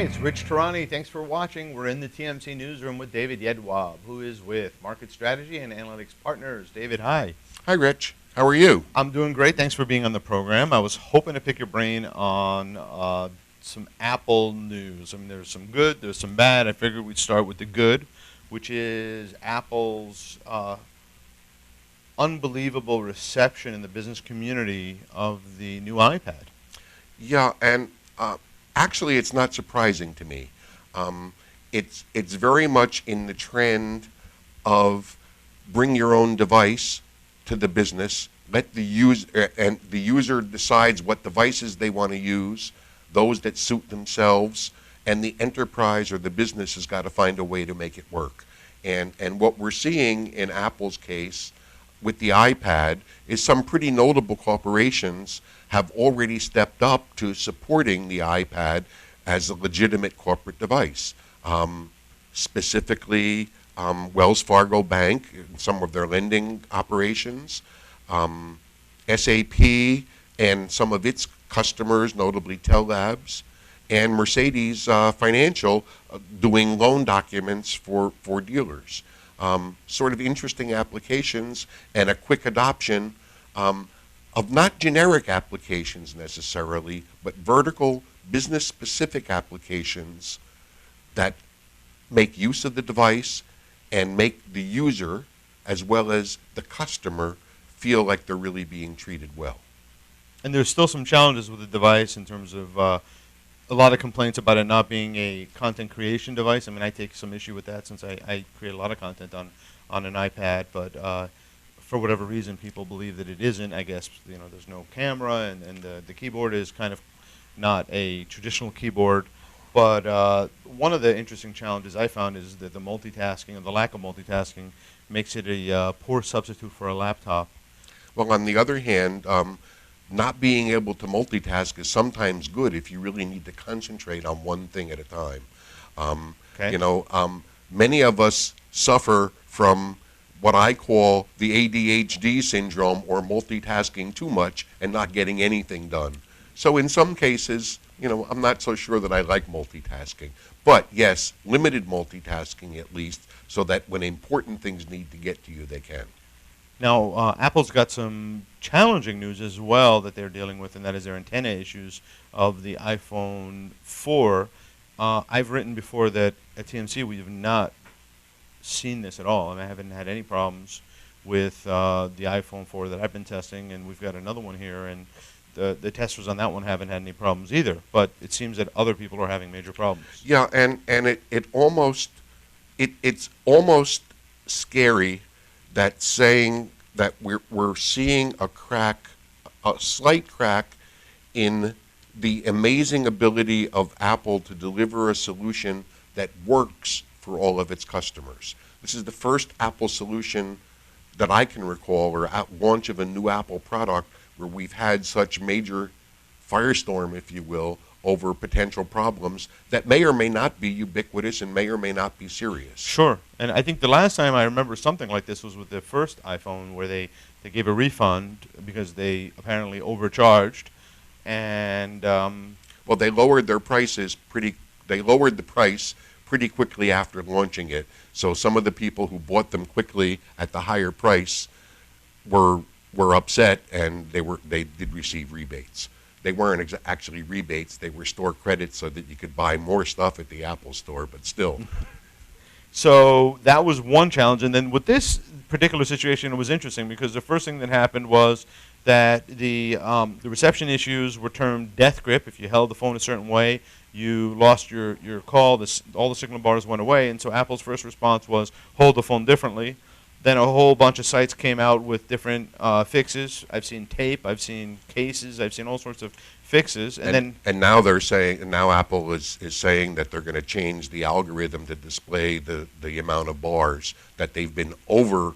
Hi, it's Rich Tehrani. Thanks for watching. We're in the TMC newsroom with David Yedwab, who is with Market Strategy and Analytics Partners. David, hi. Hi, Rich. How are you? I'm doing great. Thanks for being on the program. I was hoping to pick your brain on some Apple news. I mean, there's some good, there's some bad. I figured we'd start with the good, which is Apple's unbelievable reception in the business community of the new iPad. Yeah, and actually, it's not surprising to me. It's very much in the trend of bring your own device to the business. Let the user and the user decides what devices they want to use, those that suit themselves, and the enterprise or the business has got to find a way to make it work. And what we're seeing in Apple's case with the iPad is some pretty notable corporations have already stepped up to supporting the iPad as a legitimate corporate device. Specifically, Wells Fargo Bank, some of their lending operations, SAP and some of its customers, notably Tellabs, and Mercedes Financial doing loan documents for dealers. Sort of interesting applications and a quick adoption of not generic applications necessarily, but vertical business-specific applications that make use of the device and make the user as well as the customer feel like they're really being treated well. And there's still some challenges with the device in terms of a lot of complaints about it not being a content creation device. I mean, I take some issue with that since I create a lot of content on an iPad, but for whatever reason, people believe that it isn't. I guess there's no camera, and the keyboard is kind of not a traditional keyboard. But one of the interesting challenges I found is that the multitasking and the lack of multitasking makes it a poor substitute for a laptop. Well, on the other hand, not being able to multitask is sometimes good if you really need to concentrate on one thing at a time. Okay. Many of us suffer from what I call the ADHD syndrome, or multitasking too much and not getting anything done. So in some cases, I'm not so sure that I like multitasking. But yes, limited multitasking at least, so that when important things need to get to you, they can. Now, Apple's got some challenging news as well that they're dealing with, and that is their antenna issues of the iPhone 4. I've written before that at TMC we have not seen this at all, and I haven't had any problems with the iPhone 4 that I've been testing, and we've got another one here, and the testers on that one haven't had any problems either. But it seems that other people are having major problems. Yeah, and it's almost scary that saying that we're seeing a slight crack in the amazing ability of Apple to deliver a solution that works for all of its customers. This is the first Apple solution that I can recall, or launch of a new Apple product, where we've had such major firestorm, if you will, over potential problems that may or may not be ubiquitous and may or may not be serious. Sure. And I think the last time I remember something like this was with the first iPhone, where they gave a refund because they apparently overcharged. And well, they lowered their prices they lowered the price pretty quickly after launching it. So some of the people who bought them quickly at the higher price were upset, and they did receive rebates. They weren't actually rebates; they were store credits so that you could buy more stuff at the Apple Store. But still, so that was one challenge. And then with this particular situation, it was interesting because the first thing that happened was that the reception issues were termed death grip. If you held the phone a certain way, you lost your call. All the signal bars went away, and so Apple's first response was hold the phone differently. Then a whole bunch of sites came out with different fixes. I've seen tape, I've seen cases, I've seen all sorts of fixes, and now they're saying, and now Apple is saying that they're going to change the algorithm to display the amount of bars, that they've been over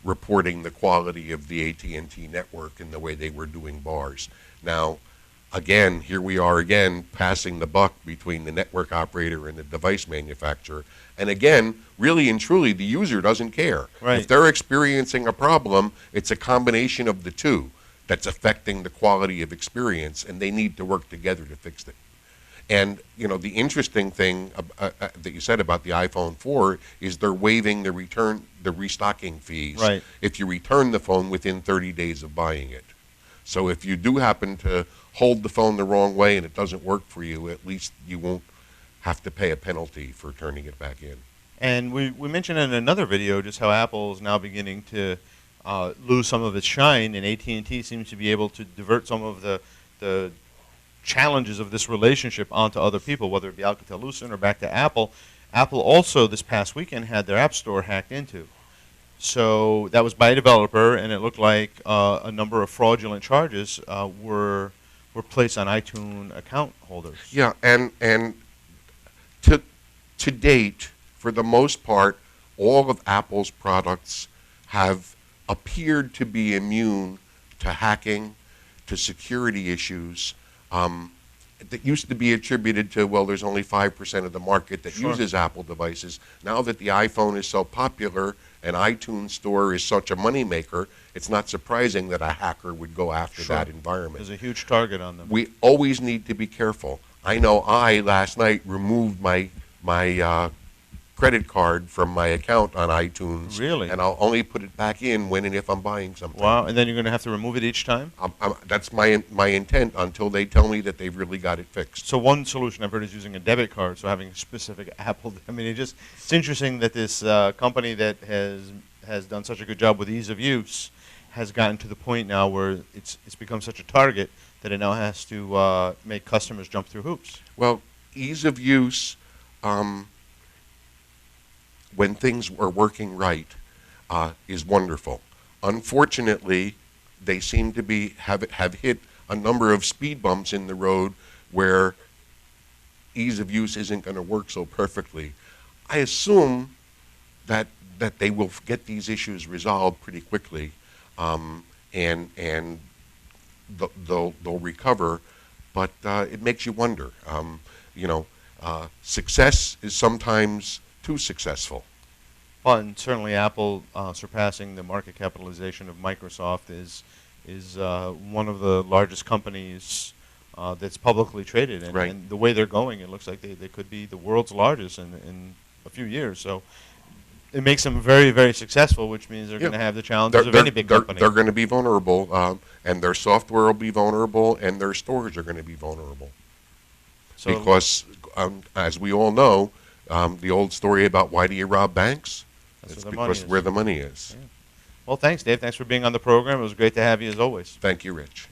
reporting the quality of the AT&T network in the way they were doing bars. Now, again, here we are again passing the buck between the network operator and the device manufacturer. And again, really and truly, the user doesn't care. Right. If they're experiencing a problem, it's a combination of the two that's affecting the quality of experience, and they need to work together to fix it. And the interesting thing that you said about the iPhone 4 is they're waiving the restocking fees Right. if you return the phone within 30 days of buying it. So if you do happen to hold the phone the wrong way and it doesn't work for you, at least you won't have to pay a penalty for turning it back in. And we mentioned in another video just how Apple is now beginning to lose some of its shine, and AT&T seems to be able to divert some of the challenges of this relationship onto other people, whether it be Alcatel-Lucent or back to Apple. Apple also this past weekend had their App Store hacked into. So that was by a developer, and it looked like a number of fraudulent charges were placed on iTunes account holders. Yeah, and to date, for the most part, all of Apple's products have appeared to be immune to hacking, to security issues. That used to be attributed to, well, there's only 5% of the market that Sure. uses Apple devices. Now that the iPhone is so popular and iTunes Store is such a moneymaker, it's not surprising that a hacker would go after Sure. that environment. There's a huge target on them. We always need to be careful. I know last night removed my credit card from my account on iTunes. Really? And I'll only put it back in when and if I'm buying something. Wow, and then you're going to have to remove it each time? That's my intent until they tell me that they've really got it fixed. So one solution I've heard is using a debit card, so having a specific Apple. I mean, it's interesting that this company that has done such a good job with ease of use has gotten to the point now where it's become such a target that it now has to make customers jump through hoops. Well, ease of use, when things are working right, is wonderful. Unfortunately, they seem to have hit a number of speed bumps in the road where ease of use isn't going to work so perfectly. I assume that they will get these issues resolved pretty quickly, and they'll recover. But it makes you wonder. Success is sometimes too successful. Well, and certainly Apple surpassing the market capitalization of Microsoft is one of the largest companies that's publicly traded. And, Right. and the way they're going, it looks like they could be the world's largest in a few years. So it makes them very, very successful, which means they're going to have the challenges of any big company. They're going to be vulnerable, and their software will be vulnerable, and their stores are going to be vulnerable. So Because, as we all know, the old story about why do you rob banks? That's It's where the money because is. where the money is. Yeah. Well, thanks, Dave. Thanks for being on the program. It was great to have you as always. Thank you, Rich.